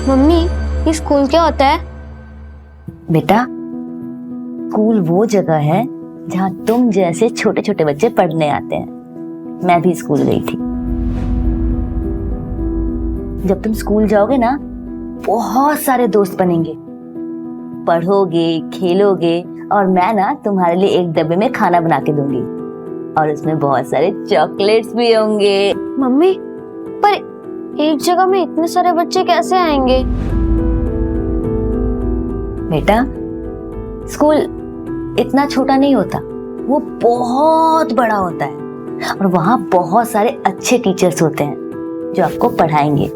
Mummy, ये school क्या होता है? बेटा, स्कूल वो जगह है जहाँ तुम जैसे छोटे छोटे बच्चे पढ़ने आते हैं। मैं भी स्कूल गई थी। जब तुम स्कूल जाओगे ना, बहुत सारे दोस्त बनेंगे, पढ़ोगे, खेलोगे, और मैं ना तुम्हारे लिए एक डब्बे में खाना बना के दूंगी और उसमें बहुत सारे चॉकलेट्स भी होंगे। मम्मी, पर एक जगह में इतने सारे बच्चे कैसे आएंगे? बेटा, स्कूल इतना छोटा नहीं होता, वो बहुत बड़ा होता है और वहाँ बहुत सारे अच्छे टीचर्स होते हैं जो आपको पढ़ाएंगे,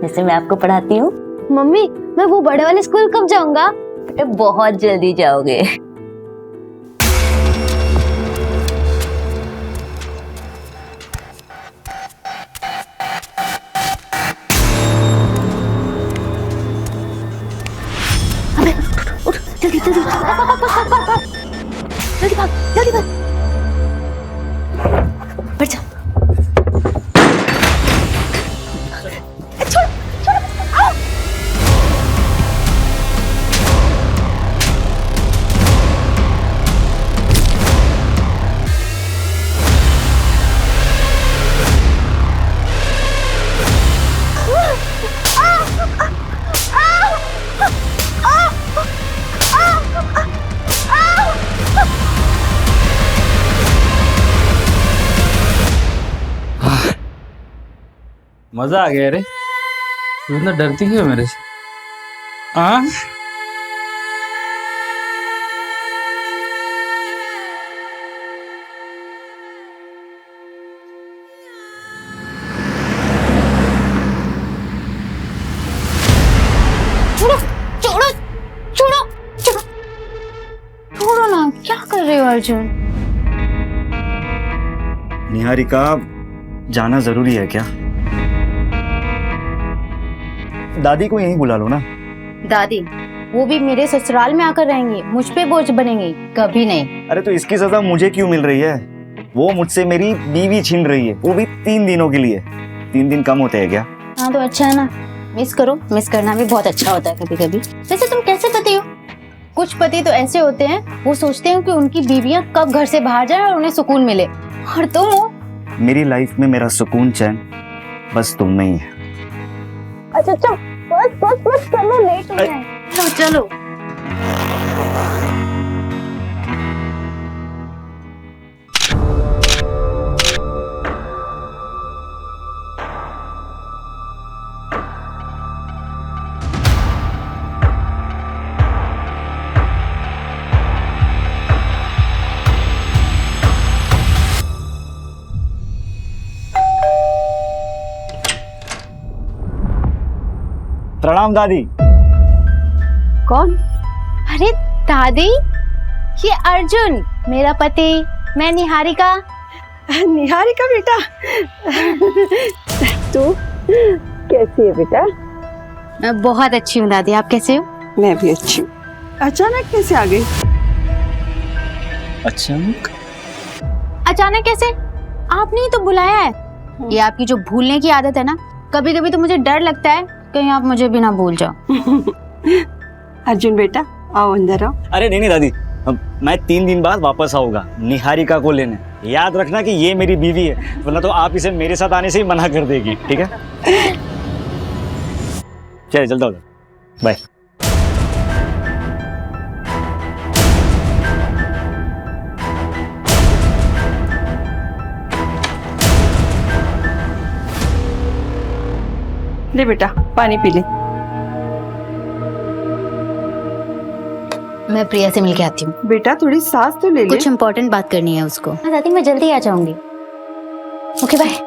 जैसे मैं आपको पढ़ाती हूँ। मम्मी, मैं वो बड़े वाले स्कूल कब जाऊंगा? बेटा, बहुत जल्दी जाओगे। जल्दी जल्दी जल्दी भाग, जल्दी भाग, बैठ जा। छोड़ छोड़, आओ। मजा आ गया रे। तू इतना डरती क्यों मेरे से? हाँ, छोड़ो छोड़ो छोड़ो छोड़ो छोड़ो ना, क्या कर रहे हो अर्जुन? निहारिका, जाना जरूरी है क्या? दादी को यहीं बुला लो ना। दादी, वो भी मेरे ससुराल में आकर रहेंगी, मुझ पे बोझ बनेंगी? कभी नहीं। अरे तो इसकी सजा मुझे क्यों मिल रही है? वो मुझसे मेरी बीवी छीन रही है, वो भी 3 दिनों के लिए। 3 दिन कम होते हैं क्या? हाँ तो अच्छा है ना, मिस करो। मिस करना भी बहुत अच्छा होता है कभी कभी। वैसे तुम कैसे पति हो? कुछ पति तो ऐसे होते हैं, वो सोचते हैं कि उनकी बीवियां कब घर से बाहर जाए और उन्हें सुकून मिले। और तुम हो? मेरी लाइफ में मेरा सुकून चैन बस तुम में ही है। अच्छा अच्छा, बस बस बस, चलो, लेट हो गए। तो चलो। प्रणाम दादी। कौन? अरे दादी, ये अर्जुन मेरा पति, मैं निहारिका। निहारिका बेटा, तू कैसी है बेटा? मैं बहुत अच्छी हूँ दादी, आप कैसे हो? मैं भी अच्छी हूँ। अचानक कैसे आ गई? अचानक? अचानक कैसे? आपने ही तो बुलाया है। ये आपकी जो भूलने की आदत है ना, कभी कभी तो मुझे डर लगता है कहीं आप मुझे भी ना भूल जाओ। अर्जुन बेटा, आओ अंदर आओ। अरे नहीं नहीं दादी, मैं 3 दिन बाद वापस आऊंगा निहारिका को लेने। याद रखना कि ये मेरी बीवी है, वरना तो आप इसे मेरे साथ आने से ही मना कर देगी, ठीक है? चलिए चलता हूँ, बाय। ले बेटा, पानी पी ले। मैं प्रिया से मिलके आती हूँ। बेटा थोड़ी सांस तो ले ले। कुछ इम्पोर्टेंट बात करनी है उसको। हाँ दादी, मैं जल्दी आ जाऊंगी। Okay bye.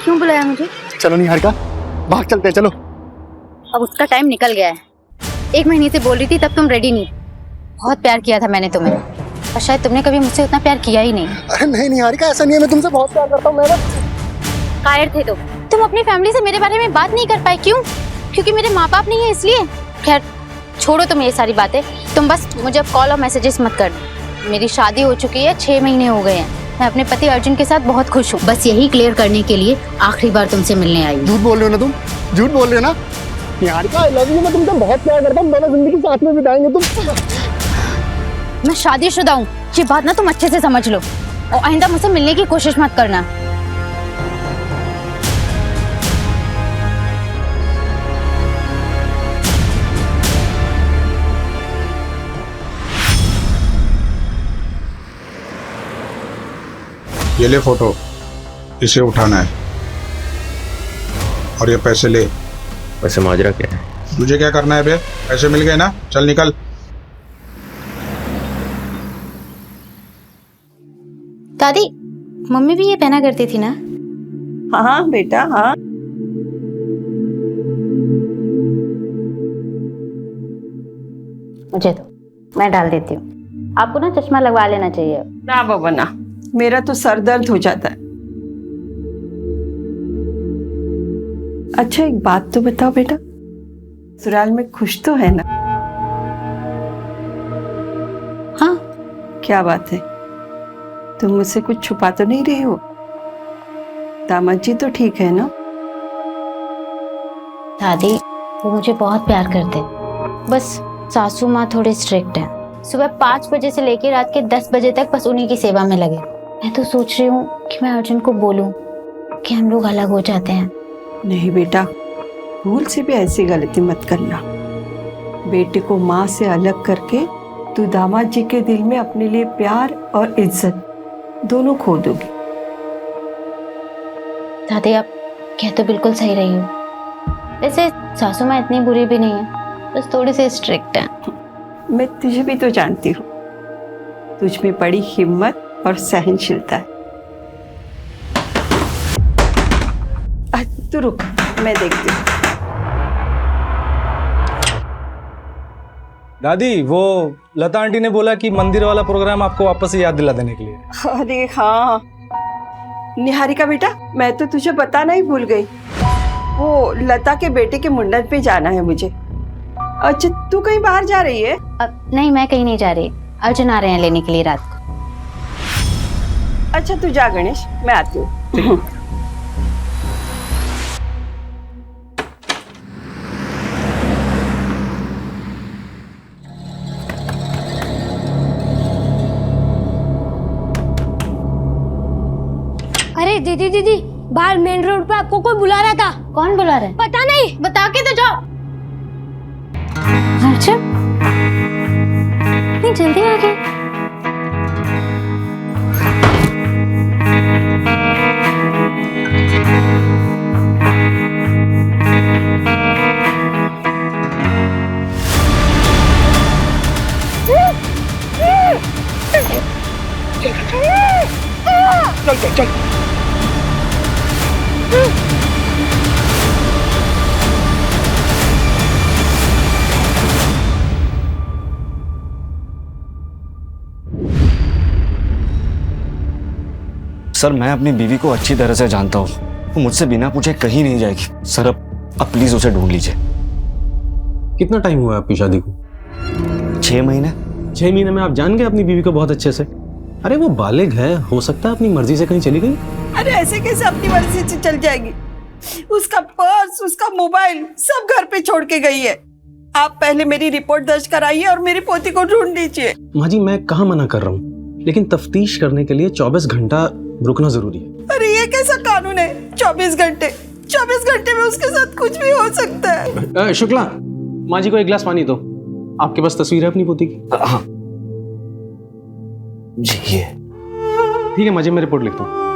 क्यों बुलाया मुझे? चलो निहारिका, भाग चलते हैं, चलो। अब उसका टाइम निकल गया है। 1 महीने से बोल रही थी, तब तुम रेडी नहीं। बहुत प्यार किया था मैंने तुम्हें, और शायद तुमने कभी मुझसे उतना प्यार किया ही नहीं। अरे नहीं निहारिका, ऐसा नहीं है, मैं तुमसे बहुत प्यार करता हूँ। मैं बस कायर थे तुम अपनी फैमिली से मेरे बारे में बात नहीं कर पाए। क्यों? क्योंकि मेरे माँ बाप नहीं है इसलिए? खैर छोड़ो तुम ये सारी बातें, तुम बस मुझे कॉल और मैसेजेस मत कर। मेरी शादी हो चुकी है, 6 महीने हो गए हैं। मैं अपने पति अर्जुन के साथ बहुत खुश हूँ। बस यही क्लियर करने के लिए आखिरी बार तुमसे मिलने आई हूँ। झूठ बोल रहे हो ना तुम, झूठ बोल रहे हो ना निहारिका। आई लव यू, मैं तुमसे बहुत प्यार करता हूँ, दोनों जिंदगी साथ में बिताएंगे। तुम मैं शादीशुदा हूँ, ये बात ना तुम अच्छे से समझ लो, और आइंदा मुझसे मिलने की कोशिश मत करना। ये ले फोटो, इसे उठाना है और ये पैसे ले। वैसे माजरा क्या है? तुझे क्या करना है बे? पैसे मिल गए ना, चल निकल। दादी, मम्मी भी ये पहना करती थी ना? हाँ बेटा हाँ। मुझे तो, मैं डाल देती हूँ। आपको ना चश्मा लगवा लेना चाहिए। ना बाबा ना, मेरा तो सर दर्द हो जाता है। अच्छा एक बात तो बताओ बेटा, ससुराल में खुश तो है ना? हाँ। क्या बात है, तुम मुझसे कुछ छुपा तो नहीं रही हो? दामाद जी तो ठीक है ना? दादी वो मुझे बहुत प्यार करते, बस सासू माँ थोड़ी स्ट्रिक्ट है। सुबह 5 बजे से लेकर रात के 10 बजे तक बस उन्हीं की सेवा में लगे। मैं तो सोच रही हूँ कि मैं अर्जुन को बोलूं कि हम लोग अलग हो जाते हैं। नहीं बेटा, भूल से भी ऐसी गलती मत करना। बेटे को माँ से अलग करके तू दामाद जी के दिल में अपने लिए प्यार और इज्जत दोनों खो दोगी। दादी आप कह तो बिल्कुल सही रही हो। वैसे सासू माँ इतनी बुरी भी नहीं है, बस थोड़ी सी स्ट्रिक्ट है। मैं तुझे भी तो जानती हूँ, तुझ में बड़ी हिम्मत और सहनशीलता है। तू रुक, मैं देखती हूँ। दादी, वो लता आंटी ने बोला कि मंदिर वाला प्रोग्राम आपको वापस से याद दिला देने के लिए। अरे हाँ निहारिका बेटा, मैं तो तुझे बताना ही भूल गई। वो लता के बेटे के मुंडन पे जाना है मुझे। अच्छा तू कहीं बाहर जा रही है? नहीं मैं कहीं नहीं जा रही, अर्जुन आ रहे हैं लेने के लिए रात को। अच्छा तू जा गणेश, मैं आती हूँ। अरे दीदी बाहर मेन रोड पे आपको कोई बुला रहा था। कौन बुला रहा है? पता नहीं, बता के तो जाओ। अर्जुन इतनी जल्दी आ गए? चल चल चल। सर मैं अपनी बीवी को अच्छी तरह से जानता हूँ, वो मुझसे बिना पूछे कहीं नहीं जाएगी। सर अब प्लीज उसे ढूंढ लीजिए। कितना टाइम हुआ आपकी शादी को? 6 महीने। 6 महीने में आप जान गए अपनी बीवी को बहुत अच्छे से? अरे वो बालिग है, हो सकता है अपनी मर्जी से कहीं चली गई। अरे ऐसे कैसे अपनी मर्जी से चल जाएगी? उसका पर्स, उसका मोबाइल सब घर पे छोड़ के गई है। आप पहले मेरी रिपोर्ट दर्ज कराइए और मेरी पोती को ढूंढ लीजिए। माँ जी मैं कहाँ मना कर रहा हूँ, लेकिन तफ्तीश करने के लिए 24 घंटा रुकना जरूरी है। अरे ये कैसा कानून है? 24 घंटे? 24 घंटे में उसके साथ कुछ भी हो सकता है। शुक्ला, माँ जी को 1 गिलास पानी दो। आपके पास तस्वीर है अपनी पोती की? हाँ जी ये। ठीक है माँ जी, मैं रिपोर्ट लिखता हूँ।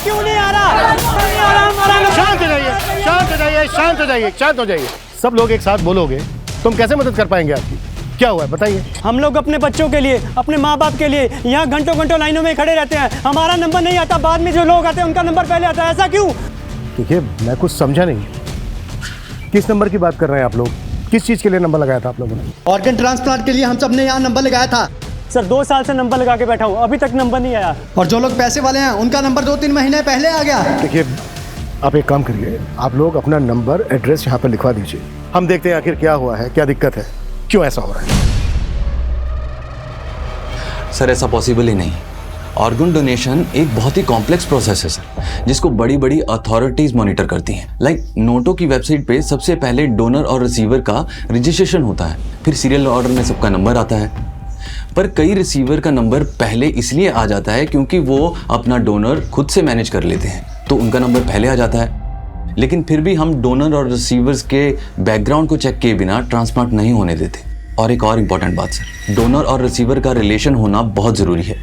क्यों नहीं आ रहा? शांत हो जाइए, शांत हो जाइए, शांत हो जाइए, शांत हो जाइए। सब लोग एक साथ बोलोगे तुम कैसे मदद कर पाएंगे आपकी? क्या हुआ है बताइए। हम लोग अपने बच्चों के लिए, अपने माँ बाप के लिए यहाँ घंटों घंटों लाइनों में खड़े रहते हैं। हमारा नंबर नहीं आता, बाद में जो लोग आते हैं उनका नंबर पहले आता है। ऐसा क्यों? देखिए मैं कुछ समझा नहीं, किस नंबर की बात कर रहे हैं आप लोग? किस चीज के लिए नंबर लगाया था आप लोगों ने? ऑर्गन ट्रांसप्लांट के लिए हम सब ने यहाँ नंबर लगाया था सर। 2 साल से नंबर लगा के बैठा हूँ, अभी तक नंबर नहीं आया। और जो लोग पैसे वाले हैं उनका नंबर 2-3 महीने पहले आ गया। देखिए आप एक काम करिए, आप लोग अपना नंबर एड्रेस यहाँ पर लिखवा दीजिए, हम देखते हैं आखिर क्या हुआ है, क्या दिक्कत है, क्यों ऐसा हो रहा है। सर ऐसा पॉसिबल ही नहीं। ऑर्गन डोनेशन एक बहुत ही कॉम्प्लेक्स प्रोसेस है सर, जिसको बड़ी बड़ी अथॉरिटीज मॉनिटर करती हैं। लाइक नोटो की वेबसाइट पे सबसे पहले डोनर और रिसीवर का रजिस्ट्रेशन होता है, फिर सीरियल ऑर्डर में सबका नंबर आता है। पर कई रिसीवर का नंबर पहले इसलिए आ जाता है क्योंकि वो अपना डोनर खुद से मैनेज कर लेते हैं, तो उनका नंबर पहले आ जाता है। लेकिन फिर भी हम डोनर और रिसीवर्स के बैकग्राउंड को चेक किए बिना ट्रांसप्लांट नहीं होने देते। और एक और इम्पॉर्टेंट बात सर, डोनर और रिसीवर का रिलेशन होना बहुत ज़रूरी है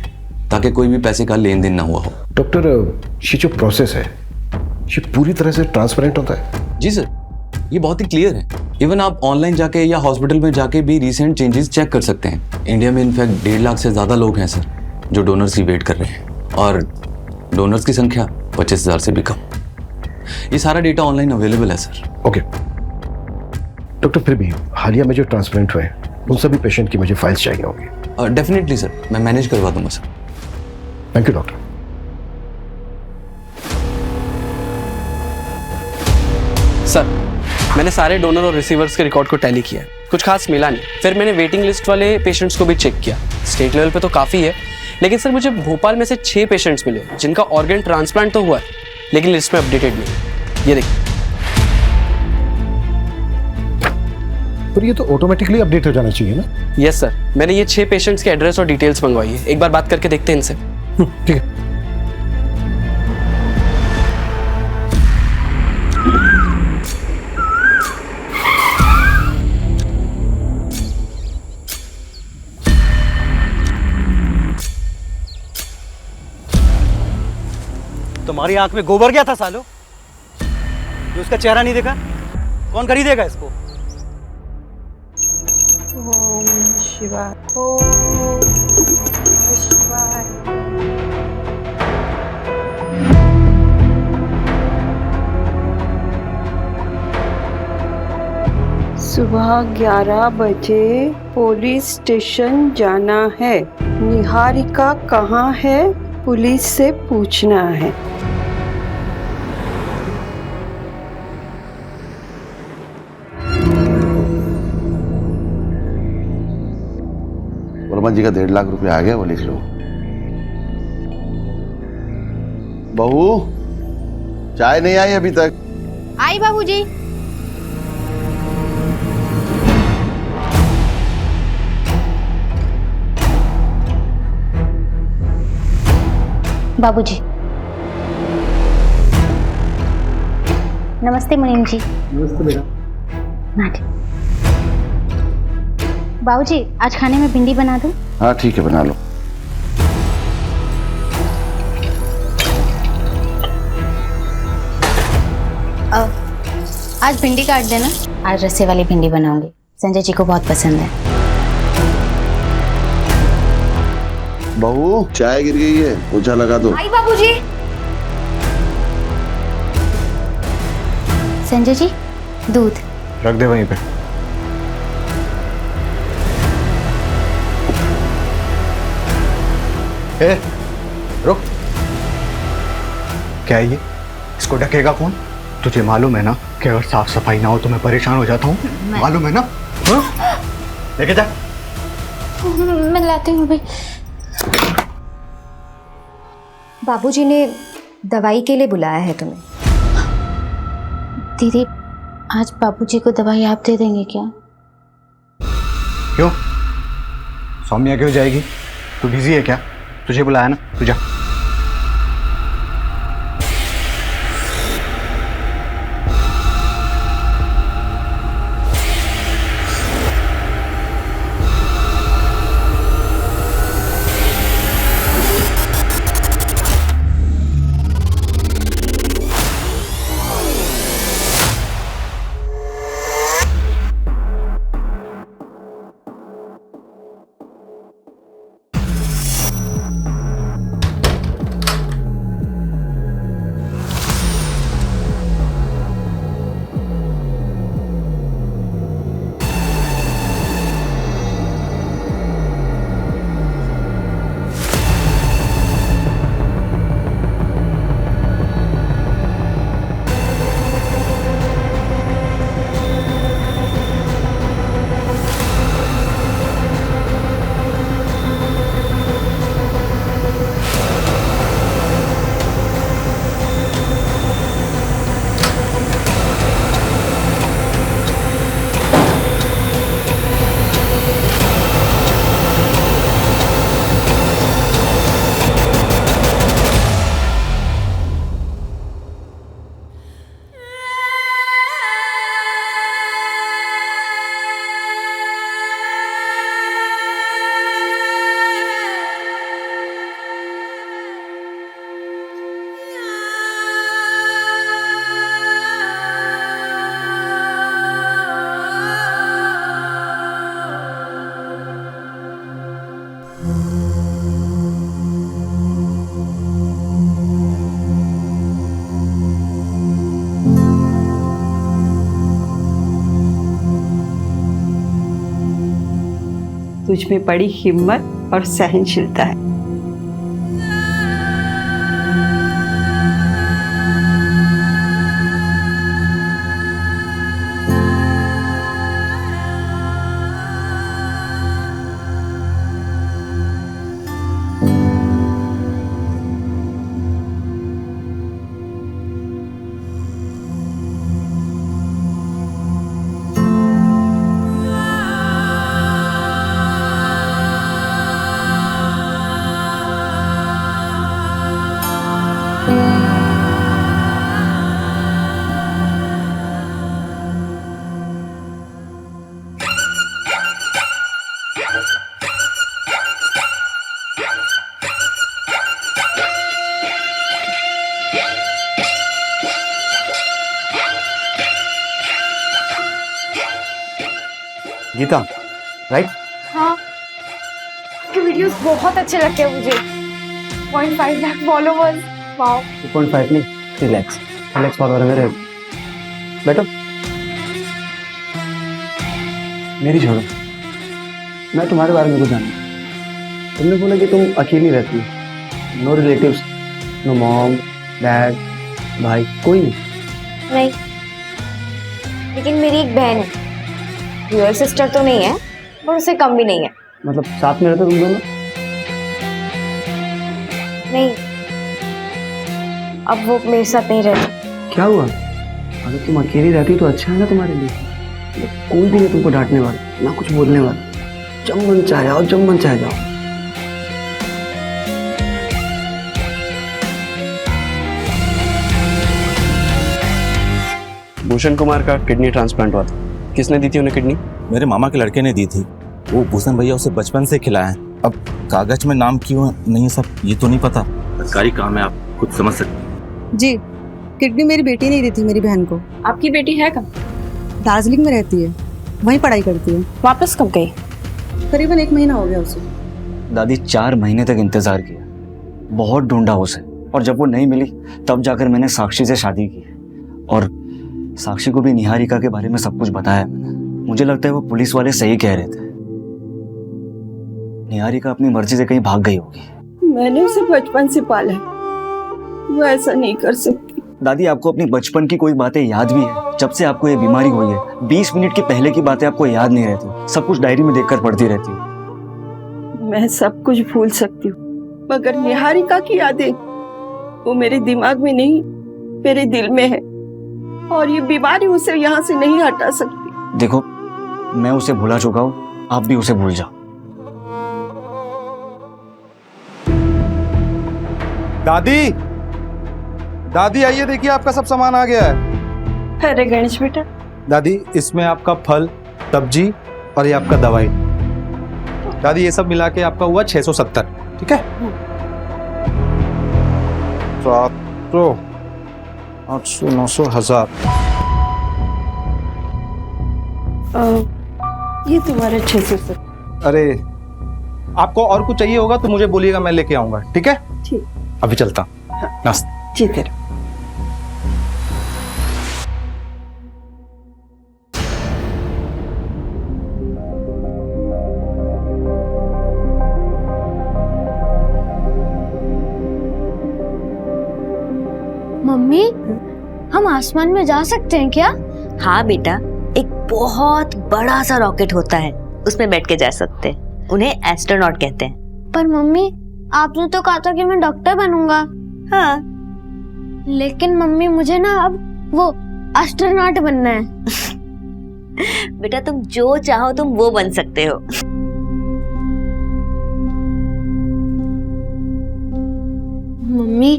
ताकि कोई भी पैसे का लेन देन ना हुआ हो। डॉक्टर ये जो प्रोसेस है ये पूरी तरह से ट्रांसपेरेंट होता है? जी सर, ये बहुत ही क्लियर है। इवन आप ऑनलाइन जाके या हॉस्पिटल में जाके भी रिसेंट चेंजेस चेक कर सकते हैं। इंडिया में इनफैक्ट 1.5 लाख से ज़्यादा लोग हैं सर जो डोनर्स की वेट कर रहे हैं, और डोनर्स की संख्या 25,000 से भी कम। ये सारा डेटा ऑनलाइन अवेलेबल है सर। ओके डॉक्टर, फिर भी हालिया में जो ट्रांसप्लांट हुए उन सभी पेशेंट की मुझे फाइल्स चाहिए होंगी। डेफिनेटली सर, मैं मैनेज करवा दूंगा sir. Thank you doctor. Sir मैंने सारे डोनर और रिसीवर्स के रिकॉर्ड को टैली किया, कुछ खास मिला नहीं। फिर मैंने वेटिंग लिस्ट वाले पेशेंट्स को भी चेक किया। स्टेट लेवल पे तो काफ़ी है, लेकिन सर मुझे भोपाल में से 6 पेशेंट्स मिले जिनका ऑर्गन ट्रांसप्लांट तो हुआ है, लेकिन लिस्ट में अपडेटेड नहीं। ये देखिए। पर ये तो ऑटोमेटिकली अपडेट हो जाना चाहिए ना? यस सर, मैंने ये 6 पेशेंट्स के एड्रेस और डिटेल्स मंगवाई है। एक बार बात करके देखते हैं इनसे। ठीक है। तुम्हारी आंख में गोबर गया था सालो, जो उसका चेहरा नहीं देखा? कौन खरीदेगा इसको? ओम शिवाय, ओम शिवाय। सुबह 11 बजे पुलिस स्टेशन जाना है। निहारिका कहाँ है? पुलिस से पूछना है। वर्मा जी का 1.5 लाख रुपया आ गया, वो लिख लो। बहू चाय नहीं आई अभी तक? आई बाबूजी। बाबूजी नमस्ते मुनीम जी। नमस्ते बेटा। बाबूजी आज खाने में भिंडी बना दूं? हाँ ठीक है, बना लो। आज भिंडी काट देना। आज रस्से वाली भिंडी बनाऊंगी, संजय जी को बहुत पसंद है। बहू चाय गिर गई है, पोछा लगा दो। आई बाबूजी। संजय जी दूध रख दे वहीं पे। ए, रुक। क्या है ये? इसको ढकेगा कौन? तुझे मालूम है ना कि अगर साफ सफाई ना हो तो मैं परेशान हो जाता हूँ, मालूम है ना? लेके जा। मैं लाती हूँ भाई। बाबूजी ने दवाई के लिए बुलाया है तुम्हें। दीदी आज बाबूजी को दवाई आप दे देंगे क्या? क्यों? सौम्या क्यों जाएगी? तू बिजी है क्या? तुझे बुलाया ना, तू जा। तुझ में बड़ी हिम्मत और सहनशीलता है। गीता, राइट? हाँ, आपके वीडियोस बहुत अच्छे लगते हैं मुझे। 0.5 लाख फॉलोवर्स, वाओ। 2.5 नहीं, रिलैक्स फॉलोवर मेरे। बैठो, मेरी छोड़ो, मैं तुम्हारे बारे में कुछ जानता। तुमने बोला कि तुम अकेली रहती हो, no relatives, no mom, dad, भाई, कोई नहीं? नहीं, लेकिन मेरी एक बहन है। रियल सिस्टर तो नहीं है, पर उससे कम भी नहीं है। मतलब साथ में रहते तुम दोनों? नहीं, अब वो मेरे साथ नहीं रहती। क्या हुआ? अगर तुम अकेली रहती तो अच्छा है ना तुम्हारे लिए। कोई भी नहीं तुमको डांटने वाला, ना कुछ बोलने वाला। जब मन चाहे आओ, जब मन चाहे जाओ। भूषण कुमार का किडनी ट्रांसप्लांट हुआ था। किसने दी थी उन्हें किडनी? मेरे मामा के लड़के ने दी थी। वो भूषण भैया उसे बचपन से खिलाए। अब कागज में नाम क्यों नहीं है सब ये तो नहीं पता। सरकारी काम है, आप खुद समझ सकते हैं। जी, किडनी मेरी बेटी ने दी थी मेरी बहन को। आपकी बेटी है कहाँ? दार्जिलिंग में रहती है, वहीं पढ़ाई करती है। वापस कब गई? करीबन 1 महीना हो गया उसे। दादी 4 महीने तक इंतजार किया, बहुत ढूंढा उसे, और जब वो नहीं मिली तब जाकर मैंने साक्षी से शादी की। और साक्षी को भी निहारिका के बारे में सब कुछ बताया मैंने। मुझे लगता है वो पुलिस वाले सही कह रहे थे, निहारिका अपनी मर्जी से कहीं भाग गई होगी। मैंने उसे बचपन से पाला है, वो ऐसा नहीं कर सकती। दादी, आपको अपनी बचपन की कोई बातें याद भी है? जब से आपको ये बीमारी हुई है 20 मिनट की पहले की बातें आपको याद नहीं रहती, सब कुछ डायरी में देखकर पढ़ती रहती हूँ। मैं सब कुछ भूल सकती हूँ, मगर निहारिका की यादें वो मेरे दिमाग में नहीं, मेरे दिल में है, और ये बीमारी उसे यहाँ से नहीं हटा सकती। देखो, मैं उसे भुला चुका हूँ, आप भी उसे भूल जाओ। दादी, दादी आइए, देखिए आपका सब सामान आ गया है। अरे गणेश बेटा। दादी, इसमें आपका फल, सब्जी और ये आपका दवाई। दादी, ये सब मिला के आपका हुआ 670, ठीक है? 700, 800, 900, 1000। ये तुम्हारे 670। अरे, आपको और कुछ चाहिए होगा तो मुझे बोलिएगा, मैं लेके आऊंगा, ठीक है? ठीक। अभी चलता हूँ। नाश्ता। जी तेरा। मम्मी, हम आसमान में जा सकते हैं क्या? हाँ बेटा, एक बहुत बड़ा सा रॉकेट होता है, उसमें बैठ के जा सकते हैं। उन्हें एस्ट्रोनॉट कहते हैं। पर मम्मी, आपने तो कहा था कि मैं डॉक्टर बनूंगा। हाँ, लेकिन मम्मी मुझे ना अब वो एस्ट्रोनॉट बनना है। बेटा, तुम जो चाहो तुम वो बन सकते हो। मम्मी,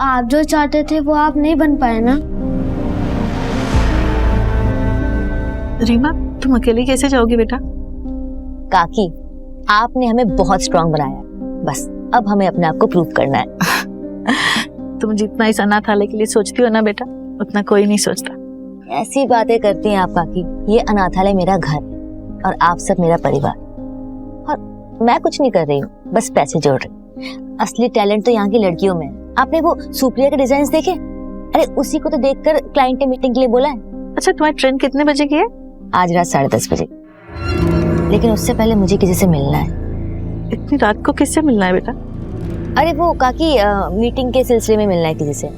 आप जो चाहते थे वो आप नहीं बन पाए ना? रीमा, तुम अकेली कैसे जाओगी बेटा? काकी, आपने हमें बहुत स्ट्रांग बनाया, बस अब हमें अपने आप को प्रूव करना है। तुम जितना इस अनाथालय के लिए सोचती हो ना बेटा, उतना कोई नहीं सोचता। ऐसी बातें करती हैं आप काकी। ये अनाथालय मेरा घर है और आप सब मेरा परिवार, और मैं कुछ नहीं कर रही हूँ, बस पैसे जोड़ रही। असली टैलेंट तो यहाँ की लड़कियों में है। आपने वो सुप्रिया के डिजाइन देखे? अरे उसी को तो देखकर क्लाइंट ने मीटिंग के लिए बोला है। अच्छा, तुम्हारी ट्रेन कितने बजे की है? आज रात 10:30 बजे। लेकिन उससे पहले मुझे किसी से मिलना है। इतनी रात को किससे मिलना है बेटा? अरे वो काकी मीटिंग के सिलसिले में मिलना है किसी से।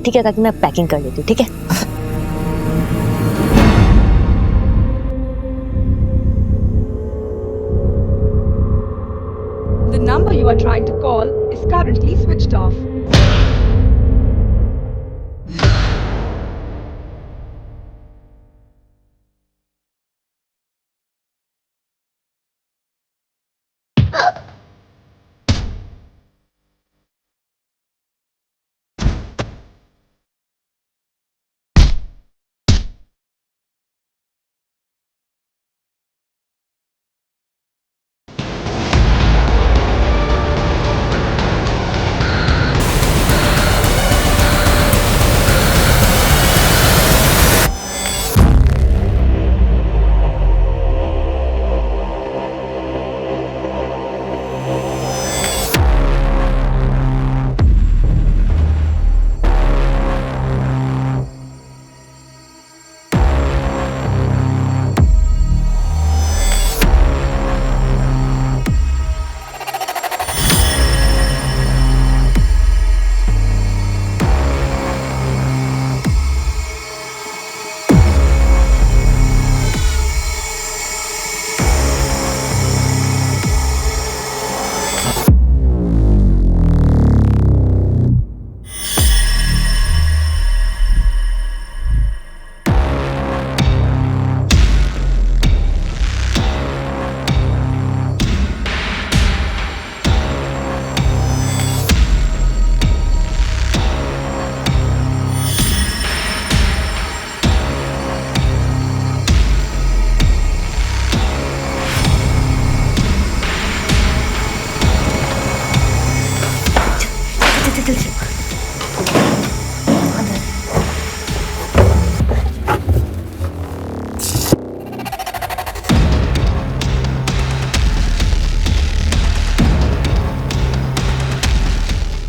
ठीक है काकी, मैं पैकिंग कर लेती हूँ, ठीक है? The number you are trying to call is currently switched off.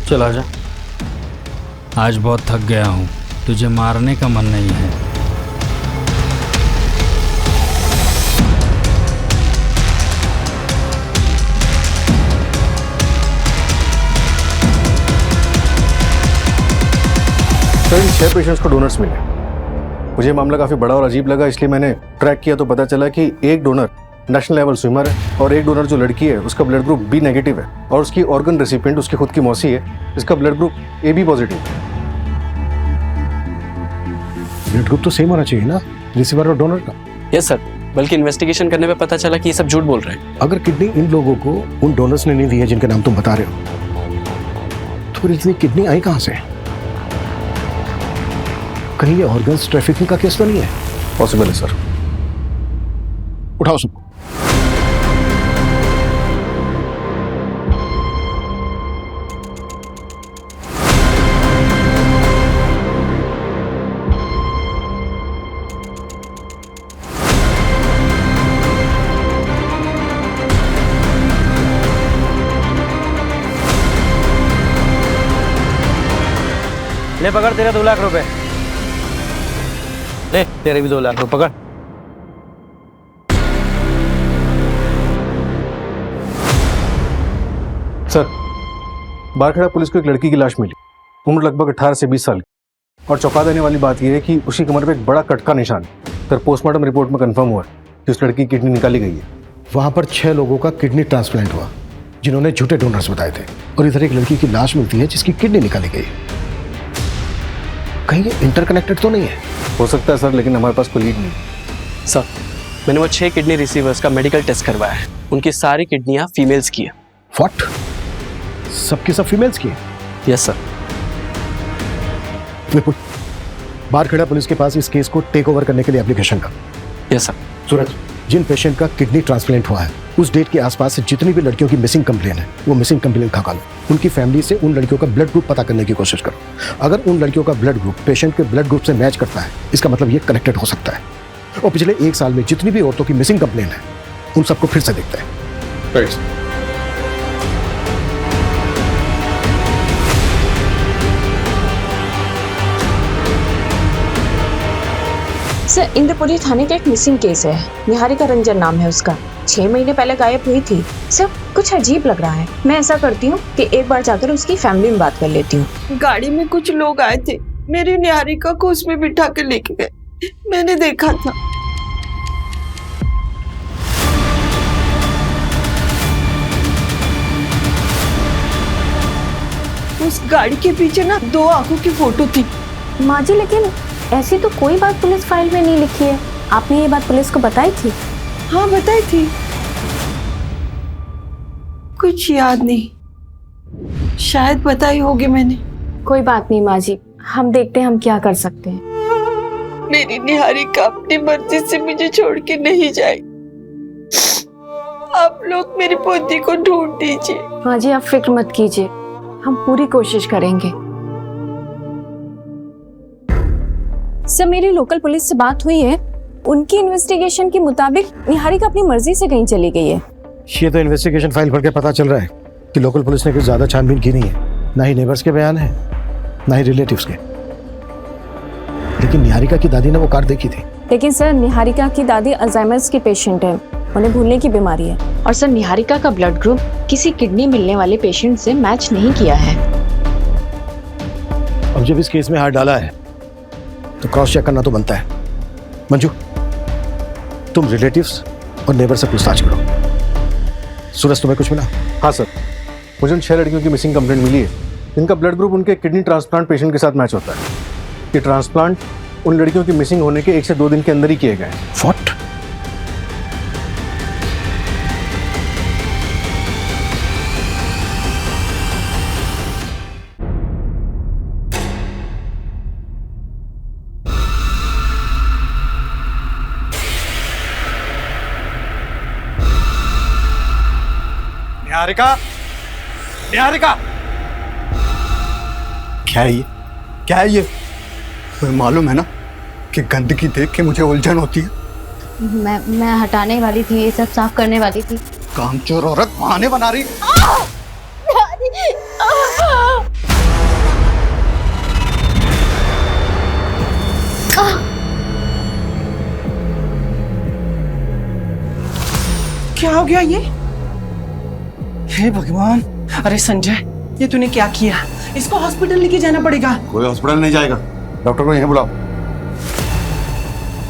चल आजा। आज बहुत थक गया हूँ, तुझे मारने का मन नहीं है। सर इन 6 पेशेंट्स को डोनर्स मिले। मुझे मामला काफ़ी बड़ा और अजीब लगा, इसलिए मैंने ट्रैक किया तो पता चला कि एक डोनर नेशनल लेवल स्विमर है और एक डोनर जो लड़की है उसका ब्लड ग्रुप बी नेगेटिव है और उसकी ऑर्गन रेसिपिएंट उसकी खुद की मौसी है, इसका blood group A B positive है। ब्लड ग्रुप तो सेम होना चाहिए ना रिसीवर और डोनर का। यस सर, बल्कि इन्वेस्टिगेशन करने पे पता चला कि ये सब झूठ बोल रहे हैं। अगर किडनी इन लोगों को उन डोनर्स ने नहीं दी है जिनके नाम तुम बता रहे हो, तो फिर इतनी किडनी आई कहाँ से? कहीं ये ऑर्गन्स ट्रैफिकिंग का केस तो नहीं है? पॉसिबल है सर। उठाओ सबको। ले पकड़, तेरे 2 लाख रुपए। ले तेरे भी 2 लाख रुपए पकड़। सर, बारखेड़ा पुलिस को एक लड़की की लाश मिली, उम्र लगभग 18 से 20 साल की, और चौंका देने वाली बात यह है कि उसकी कमर पे एक बड़ा कट का निशान है। सर पोस्टमार्टम रिपोर्ट में कंफर्म हुआ है कि उस लड़की की किडनी निकाली गई है। वहां पर 6 लोगों का किडनी ट्रांसप्लांट हुआ जिन्होंने झूठे डोनर्स बताए थे, और इधर एक लड़की की लाश मिलती है जिसकी किडनी निकाली गई। कहीं ये इंटरकनेक्टेड तो नहीं है? हो सकता है सर, लेकिन हमारे पास कोई लीड नहीं। सर, मैंने वो 6 किडनी रिसीवर्स का मेडिकल टेस्ट करवाया है, उनकी सारी किडनियां फीमेल्स की है। व्हाट? सबकी सब फीमेल्स की? Yes sir. Vipul, Barkheda police के पास इस केस को टेक ओवर करने के लिए एप्लीकेशन का। Yes sir. सूरज, जिन पेशेंट का किडनी ट्रांसप्लांट हुआ है उस डेट के आसपास से जितनी भी लड़कियों की मिसिंग कंप्लेन है वो मिसिंग कंप्लेन खा लो। उनकी फैमिली से उन लड़कियों का ब्लड ग्रुप पता करने की कोशिश करो। अगर उन लड़कियों का ब्लड ग्रुप पेशेंट के ब्लड ग्रुप से मैच करता है, इसका मतलब ये कनेक्टेड हो सकता है। और पिछले 1 साल में जितनी भी औरतों की मिसिंग कंप्लेन है उन सबको फिर से देखते हैं। सर, इंद्रपुरी थाने का एक मिसिंग केस है। निहारिका रंजन नाम है उसका। 6 महीने पहले गायब हुई थी। सर कुछ अजीब लग रहा है। मैं ऐसा करती हूँ कि एक बार जाकर उसकी फैमिली में बात कर लेती हूँ। गाड़ी में कुछ लोग आए थे, मेरी निहारिका को उसमें बिठा के लेके गए, मैंने देखा था। उस गाड़ी के पीछे ना 2 आंखों की फोटो थी। माँ जी लेकिन ऐसी तो कोई बात पुलिस फाइल में नहीं लिखी है। आपने ये बात पुलिस को बताई थी? हाँ बताई थी, कुछ याद नहीं, शायद बताई होगी मैंने। कोई बात नहीं माँ जी, हम देखते हैं हम क्या कर सकते हैं। मेरी निहारिका अपनी मर्जी से मुझे छोड़ के नहीं जाएगी। आप लोग मेरी पोती को ढूंढ दीजिए। माँ जी आप फिक्र मत कीजिए, हम पूरी कोशिश करेंगे। सर मेरी लोकल पुलिस से बात हुई है, उनकी इन्वेस्टिगेशन के मुताबिक निहारिका अपनी मर्जी से कहीं चली गई है। ये तो इन्वेस्टिगेशन फाइल पढ़ के पता चल रहा है कि लोकल पुलिस ने कुछ ज्यादा छानबीन की नहीं है। ना ही नेबर्स के बयान है, ना ही रिलेटिव्स के। लेकिन निहारिका की दादी ने वो कार देखी थी। लेकिन सर निहारिका की दादी अल्जाइमर्स की पेशेंट है, उन्हें भूलने की बीमारी है। और सर निहारिका का ब्लड ग्रुप किसी किडनी मिलने वाले पेशेंट से मैच नहीं किया है। अब जब इस केस में हाथ डाला है तो क्रॉस चेक करना तो बनता है। मंजू तुम रिलेटिव्स और नेबर से पूछताछ करो। सूरज तुम्हें कुछ मिला? हाँ सर, मुझे उन 6 लड़कियों की मिसिंग कंप्लेंट मिली है। इनका ब्लड ग्रुप उनके किडनी ट्रांसप्लांट पेशेंट के साथ मैच होता है। ये ट्रांसप्लांट उन लड़कियों की मिसिंग होने के 1 से 2 दिन के अंदर ही किए गए। व्हाट? निहारिका, निहारिका, क्या है ये? क्या है ये? तुम्हें मालूम है ना कि गंदगी देख के मुझे उलझन होती है। मैं हटाने वाली थी, ये सब साफ करने वाली थी। कामचोर औरत बहाने बना रही। क्या हो गया ये? हे भगवान, अरे संजय ये तूने क्या किया? इसको हॉस्पिटल लेके जाना पड़ेगा। कोई हॉस्पिटल नहीं जाएगा, डॉक्टर को यहीं बुलाओ।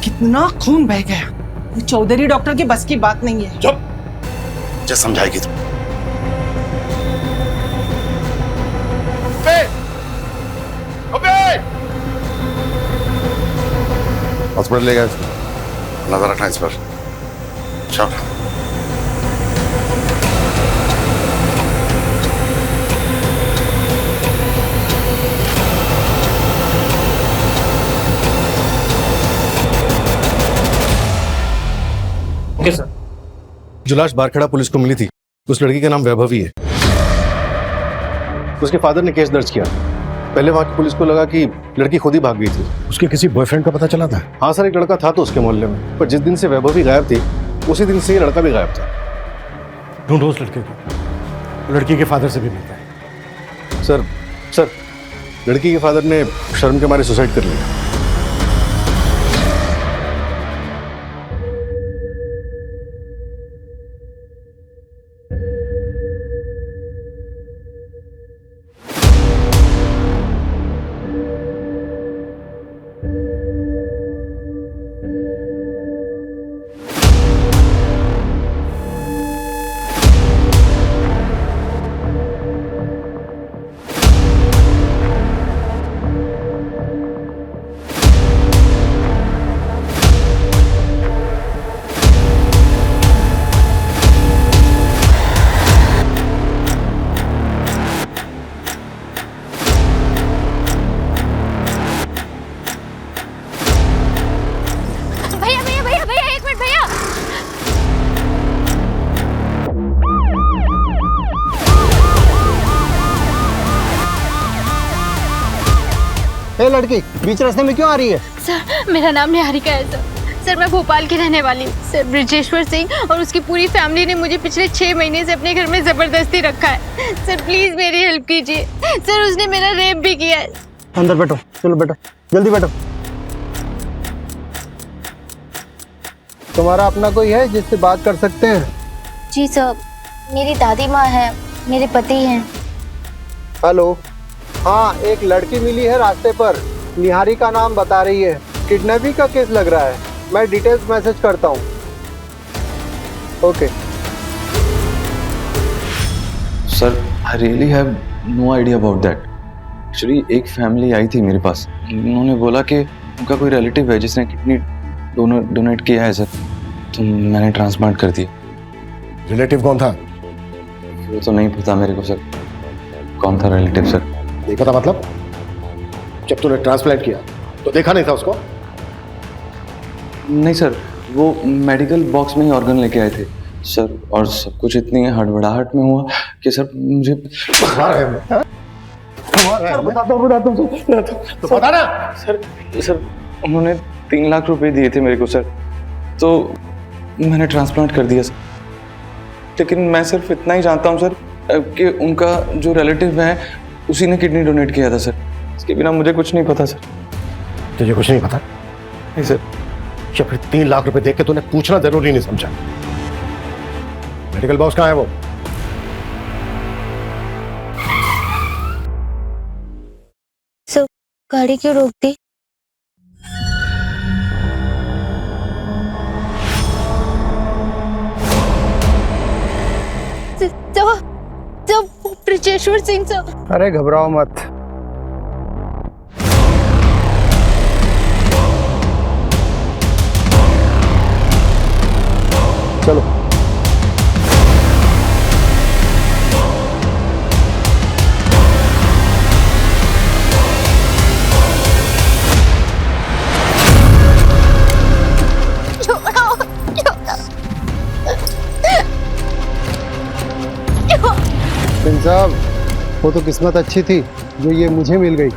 कितना खून बह गया, ये चौधरी डॉक्टर की बस की बात नहीं है। चुप, क्या समझाएगी तुम? हॉस्पिटल ले गए, नजर रखना इस पर। चल सर, जो लाश बारखड़ा पुलिस को मिली थी उस लड़की का नाम वैभवी है। उसके फादर ने केस दर्ज किया। पहले वहां की पुलिस को लगा कि लड़की खुद ही भाग गई थी। उसके किसी बॉयफ्रेंड का पता चला था? हाँ सर, एक लड़का था तो उसके मोहल्ले में, पर जिस दिन से वैभवी गायब थी उसी दिन से ये लड़का भी गायब था। ढूंढो उस लड़के को, लड़की के फादर से भी मिलता है। सर, लड़की के फादर ने शर्म के मारे सुसाइड कर लिया। ए लड़की, बीच रास्ते में क्यों आ रही है? सर मेरा नाम निहारिका है सर मैं भोपाल की रहने वाली हूँ। सर ब्रिजेश्वर सिंह और उसकी पूरी फैमिली ने मुझे पिछले 6 महीने से अपने घर में जबरदस्ती रखा है। सर प्लीज मेरी हेल्प कीजिए। सर उसने मेरा रेप भी किया है। अंदर बैठो, चलो बैठो, जल्दी बैठो। तुम्हारा अपना कोई है जिससे बात कर सकते हैं? जी सर, मेरी दादी माँ है, मेरे पति हैं। हेलो, हाँ एक लड़की मिली है रास्ते पर, निहारी का नाम बता रही है। किडनैपिंग का केस लग रहा है। मैं डिटेल्स मैसेज करता हूँ। Okay sir, I really have no idea about that. Actually एक फैमिली आई थी मेरे पास, उन्होंने बोला कि उनका कोई रिलेटिव है जिसने किडनी डोनेट किया है सर, तो मैंने ट्रांसप्लांट कर दिया। रिलेटिव कौन था? वो तो नहीं पता मेरे को सर, कौन था रिलेटिव सर। नहीं पता मतलब? जब तूने ट्रांसप्लांट किया तो देखा नहीं था उसको? नहीं सर, वो मेडिकल बॉक्स में ही ऑर्गन लेके आए थे सर, और सब कुछ इतनी हड़बड़ाहट में हुआ कि सर मुझे तो बता ना। सर उन्होंने 3 लाख रुपए दिए थे मेरे को सर, तो मैंने ट्रांसप्लांट कर दिया सर। लेकिन मैं सिर्फ इतना ही जानता हूँ सर कि उनका जो रिलेटिव है उसी ने किडनी डोनेट किया था सर, इसके बिना मुझे कुछ नहीं पता सर। तुझे कुछ नहीं पता? नहीं सर। या फिर 3 लाख रुपए देख के तूने पूछना जरूरी नहीं समझा? मेडिकल बॉक्स कहाँ है वो? सर, गाड़ी क्यों रोक दी? ब्रजेश्वर सिंह सर। अरे घबराओ मत। चलो सिंह साहब, वो तो किस्मत अच्छी थी जो ये मुझे मिल गई,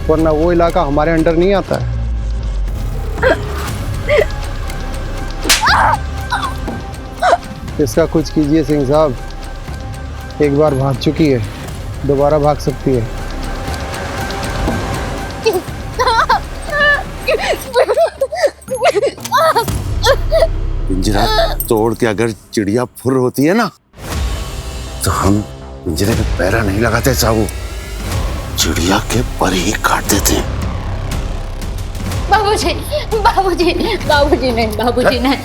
वरना वो इलाका हमारे अंडर नहीं आता है। इसका कुछ कीजिए सिंह साहब, एक बार भाग चुकी है, दोबारा भाग सकती है। पिंजरा तोड़ के अगर चिड़िया फुर होती है ना, तो हम पिंजरे पे पैरा नहीं लगाते साहू, चिड़िया के पर ही काट देते हैं। बाबूजी, बाबूजी, बाबूजी नहीं, बाबूजी नहीं।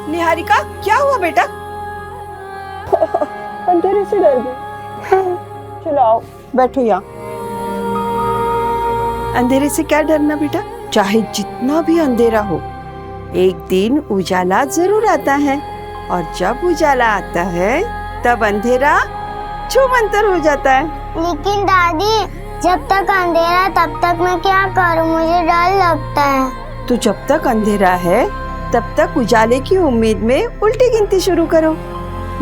निहारिका, क्या हुआ बेटा? अंधेरे से डर गई। चलो आओ, बैठो यहाँ। अंधेरे से क्या डरना बेटा, चाहे जितना भी अंधेरा हो, एक दिन उजाला जरूर आता है, और जब उजाला आता है तब अंधेरा छूमंतर हो जाता है। लेकिन दादी, जब तक अंधेरा तब तक मैं क्या करूं, मुझे डर लगता है। तो जब तक अंधेरा है तब तक उजाले की उम्मीद में उल्टी गिनती शुरू करो।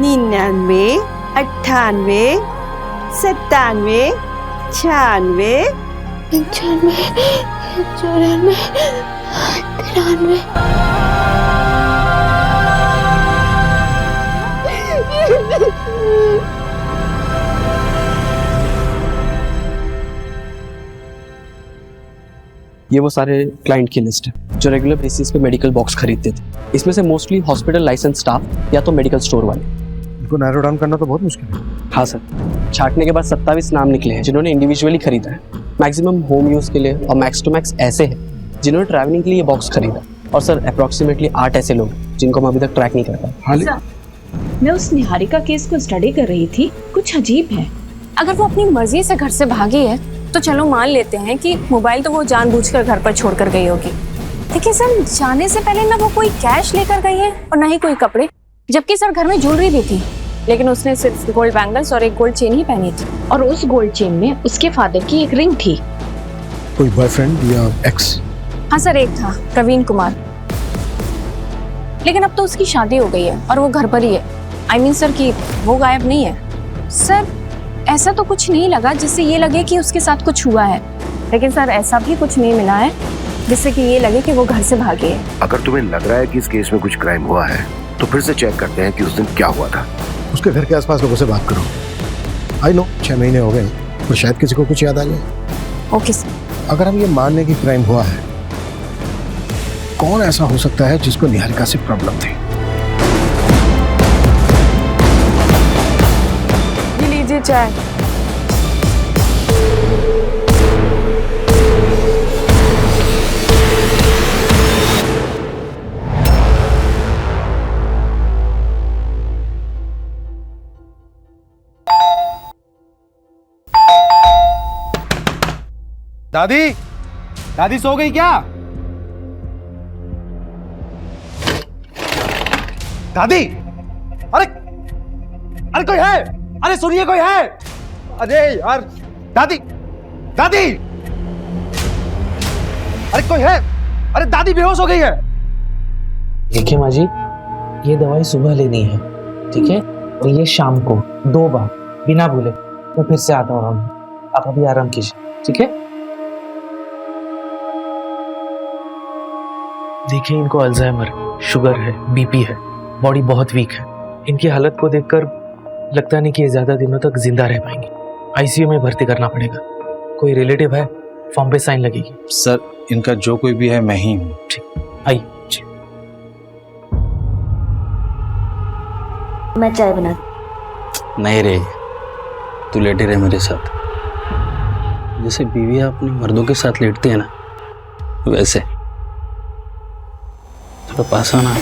99, 98, 97, 96, 95, 94, 93। ये वो सारे क्लाइंट की लिस्ट है जो रेगुलर बेसिस पे मेडिकल बॉक्स खरीदते थे। इसमें से मोस्टली हॉस्पिटल लाइसेंस स्टाफ या तो मेडिकल स्टोर वाले। इनको नैरो डाउन करना तो बहुत मुश्किल है। हाँ सर, छाटने के बाद 27 नाम निकले हैं जिन्होंने इंडिविजुअली खरीदा है। मैक्सिमम होम यूज के लिए और मैक्स टू मैक्स ऐसे हैं जिन्होंने ट्रैवलिंग के लिए ये बॉक्स खरीदा। और सर अप्रॉक्सीमेटली 8 ऐसे लोग जिनको हम अभी तक ट्रैक नहीं कर पाए। मैं उस निहारिका केस को स्टडी कर रही थी, कुछ अजीब है। अगर वो अपनी मर्जी से घर से भागी है तो चलो मान लेते हैं कि मोबाइल तो वो जानबूझकर घर पर छोड़कर गई होगी, लेकिन सर जाने से पहले ना वो कोई कैश लेकर गई है और ना ही कोई कपड़े, जबकि सर घर में ज्वेलरी भी थी, लेकिन उसने सिर्फ गोल्ड बैंगल्स और एक गोल्ड चेन ही पहनी थी, और उस गोल्ड चेन में उसके फादर की एक रिंग थी। कोई बॉयफ्रेंड या एक्स? हाँ सर, एक था प्रवीण कुमार, लेकिन अब तो उसकी शादी हो गई है और वो घर पर ही है। आई मीन सर कि वो गायब नहीं है। सर ऐसा तो कुछ नहीं लगा जिससे ये लगे कि उसके साथ कुछ हुआ है, लेकिन सर ऐसा भी कुछ नहीं मिला है जिससे कि ये लगे कि वो घर से भागी है। अगर तुम्हें लग रहा है कि इस केस में कुछ क्राइम हुआ है तो फिर से चेक करते हैं कि उस दिन क्या हुआ था। उसके घर के आसपास लोगों से बात करो। आई नो 6 महीने हो गए तो शायद किसी को कुछ याद आ जाए। Okay sir. अगर हम ये मान लें कि क्राइम हुआ है, कौन ऐसा हो सकता है जिसको निहारिका से प्रॉब्लम थी? ये लीजिए चाय। दादी, दादी सो गई क्या? दादी, अरे अरे कोई है? अरे सुनिए, कोई है? अरे यार, दादी, दादी, अरे कोई है? अरे दादी बेहोश हो गई है। देखिए माँ जी, ये दवाई सुबह लेनी है, ठीक है? और ये शाम को 2 बार बिना भूले। मैं फिर से आता हूँ, आप अभी आराम कीजिए, ठीक है? देखिए, इनको अल्जाइमर, शुगर है, बीपी है, बॉडी बहुत वीक है। इनकी हालत को देखकर लगता नहीं कि ये ज्यादा दिनों तक जिंदा रह पाएंगे। आईसीयू में भर्ती करना पड़ेगा। कोई रिलेटिव है? फॉर्म पे साइन लगेगी। सर, इनका जो कोई भी है मैं ही हूँ। ठीक, आइए। मैं चाय बना। नहीं रे, तू लेटी रहे मेरे साथ। जैसे बीवियां अपने मर्दों के साथ लेटती है ना, वैसे थोड़ा पास आना।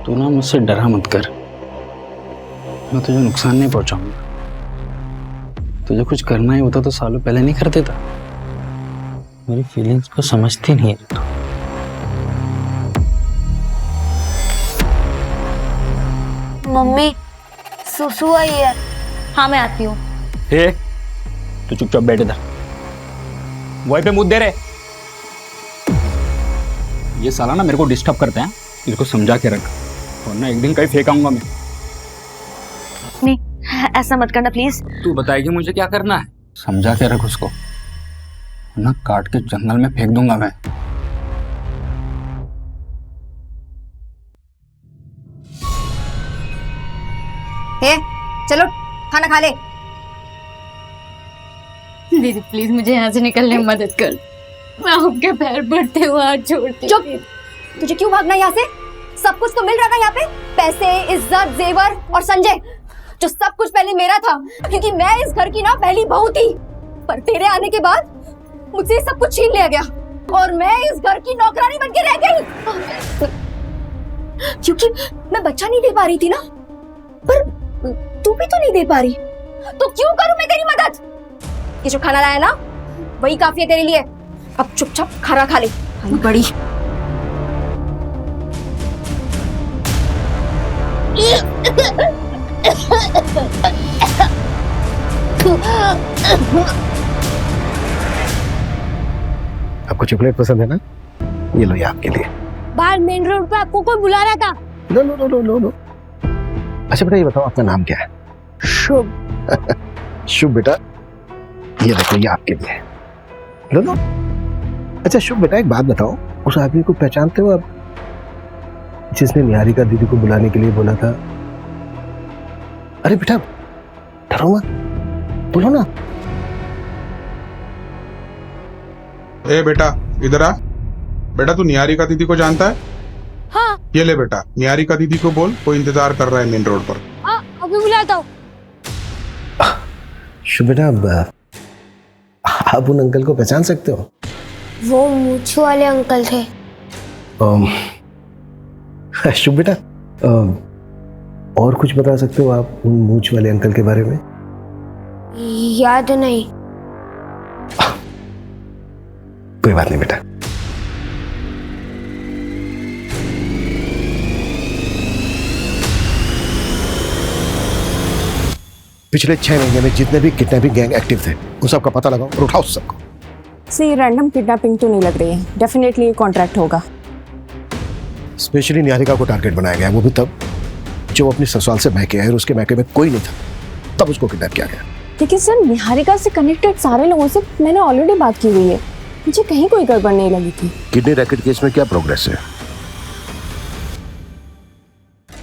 तू ना मुझसे डरा मत कर, मैं तुझे नुकसान नहीं पहुंचाऊंगा। तुझे कुछ करना ही होता तो सालों पहले नहीं कर देता। मेरी फीलिंग्स को समझती नहीं है तू। मम्मी, सुसु आई है। हाँ, मैं आती हूँ। हे, तू चुपचाप बैठ इधर, वहीं पे मुद्दे रहे। ये साला ना मेरे को डिस्टर्ब करते हैं, इनको समझा के रख, वरना एक दिन कहीं फेंकाऊंगा मैं। नहीं, ऐसा मत करना प्लीज। तू बताएगी मुझे क्या करना है? समझा के रख उसको, वरना काट के जंगल में फेंक दूंगा मैं। हे, चलो खाना खा ले। दीदी प्लीज मुझे यहाँ से निकलने में मदद कर। मैं आपके पैर पड़ते हुए हाथ छोड़ती। चुप! तुझे क्यों भागना यहाँ से? सब कुछ तो मिल रहा था यहाँ पे, पैसे, इज्जत, जेवर और संजय, जो सब कुछ पहले मेरा था, क्योंकि मैं इस घर की ना पहली बहू थी। पर तेरे आने के बाद मुझसे सब कुछ छीन लिया गया और मैं इस घर की नौकरानी बन के रह गई। क्योंकि मैं बच्चा नहीं दे पा रही थी ना, पर तू भी तो नहीं दे पा रही, तो क्यों करूं मैं तेरी मदद? ये जो खाना लाया ना, वही काफी है तेरे लिए। अब चुपचाप खाना खा ले, बड़ी। आपको चॉकलेट पसंद है ना? ये लो, ये आपके लिए। बाहर मेन रोड पे आपको कोई बुला रहा था। No no no no no no. अच्छा बेटा, ये बताओ आपका नाम क्या है? शुभ। शुभ बेटा, ये देखो, ये आपके लिए। लो लो। अच्छा शुभ बेटा, एक बात बताओ, उस आदमी को पहचानते हो आप, जिसने निहारिका दीदी को बुलाने के लिए बोला था? अरे बेटा, डरो मत, बोलो ना। ए बेटा, इधर आ। बेटा, तू निहारिका दीदी को जानता है? हाँ। ये ले बेटा, निहारिका दीदी को बोल, कोई इंतजार कर रहा है मेन रोड पर। अभी बुलाता हूँ। शुभ बेटा, आप उन अंकल को पहचान सकते हो? वो मूंछ वाले अंकल थे। शुभ बेटा, और कुछ बता सकते हो आप उन मूंछ वाले अंकल के बारे में? याद नहीं। कोई बात नहीं बेटा। पिछले 6 महीने में जितने भी किडनैपिंग गैंग एक्टिव थे, उन सबका पता लगाओ और उठाओ सबको। ये रैंडम किडनैपिंग तो नहीं लग रही है, डेफिनेटली कॉन्ट्रैक्ट होगा। स्पेशली निहारिका को टारगेट बनाया गया, वो भी तब जब वो अपनी ससुराल से मैके आई और उसके मैके में कोई नहीं था, तब उसको किडनैप किया गया। लेकिन सर निहारिका से कनेक्टेड सारे लोगों से मैंने ऑलरेडी बात की हुई है, मुझे कहीं कोई गड़बड़ नहीं लगी थी। किडनी रैकेट केस में क्या प्रोग्रेस है?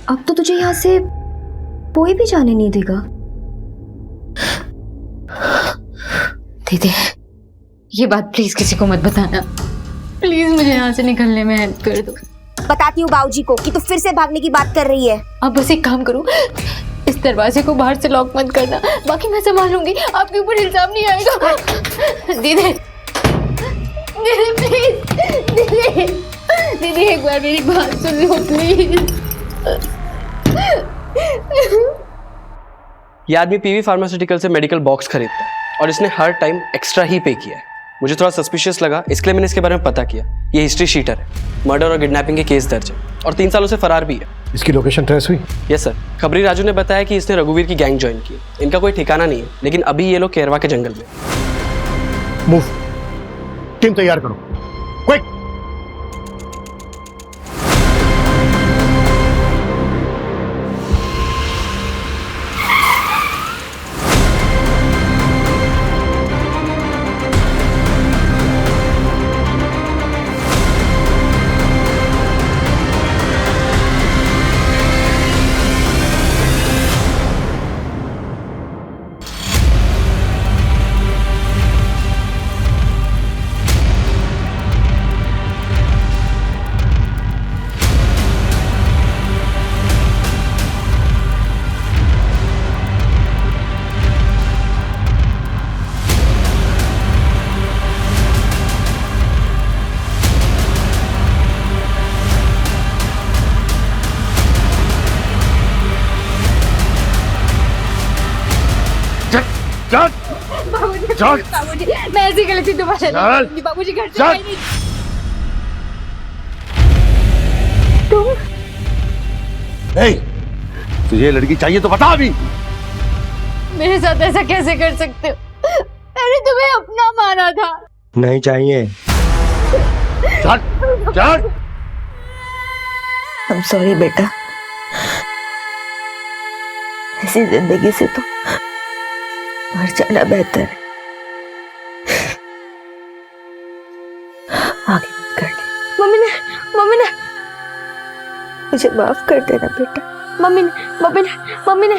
अब तो तुझे यहाँ से कोई भी जाने नहीं देगा। दीदी ये बात प्लीज किसी को मत बताना, प्लीज मुझे यहाँ से निकलने में हेल्प कर दो। बताती हूँ बाबूजी को कि तू फिर से भागने की बात कर रही है। अब बस एक काम करो, इस दरवाजे को बाहर से लॉक मत करना, बाकी मैं संभालूंगी, आपके ऊपर इल्जाम नहीं आएगा। दीदी दीदी प्लीज, दीदी दीदी एक बार मेरी बात सुन लो प्लीज। ये आदमी पीवी फार्मास्यूटिकल से मेडिकल बॉक्स खरीदता है और इसने हर टाइम एक्स्ट्रा ही पे किया है। मुझे थोड़ा सस्पिशियस लगा, इसके लिए मैंने इसके बारे में पता किया। ये हिस्ट्री शीटर है, मर्डर और किडनैपिंग के केस दर्ज है और 3 सालों से फरार भी है। इसकी लोकेशन ट्रेस हुई? यस सर, खबरी राजू ने बताया कि इसने रघुवीर की गैंग ज्वाइन की। इनका कोई ठिकाना नहीं है, लेकिन अभी ये लोग केरवा के जंगल में। मूव, टीम तैयार करो, क्विक। बाबूजी मैं ऐसी गलती दोबारा नहीं करूंगी। बाबूजी घर से नहीं। तुम तुझे लड़की चाहिए तो बता अभी। मेरे साथ ऐसा कैसे कर सकते हो? मैंने तुम्हें अपना माना था। नहीं चाहिए। चल I'm sorry बेटा, ऐसी जिंदगी से तो मर जाना बेहतर है। आगे मत कर ले। मम्मी ने मुझे माफ कर देना बेटा। मम्मी ने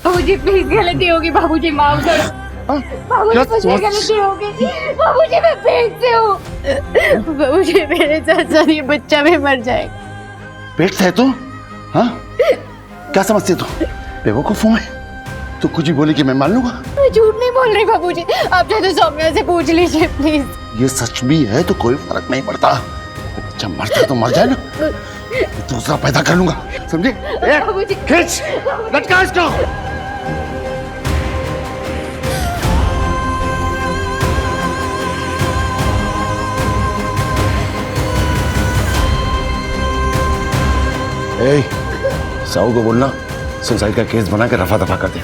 बाबूजी प्लीज गलती होगी, बाबूजी माफ करो। बाबूजी मुझे गलती होगी, बाबूजी मैं पेट से हूँ। बाबूजी मेरे साथ साथ ये बच्चा भी मर जाएगा। पेट से है तू? हाँ क्या समझती तू? बेवकूफ हूँ मैं? तू कुछ भी बोली कि मैं मान लूंगा? मैं झूठ नहीं बोल रही बाबूजी, आप चाहे तो सौम्या से पूछ लीजिए प्लीज। ये सच भी है तो कोई फर्क नहीं पड़ता। बच्चा मरता तो मर जाए ना, दूसरा पैदा कर लूंगा, समझे? खींच, लटका इसको। साहू को बोलना सुसाइड का केस बना के रफा दफा कर दे।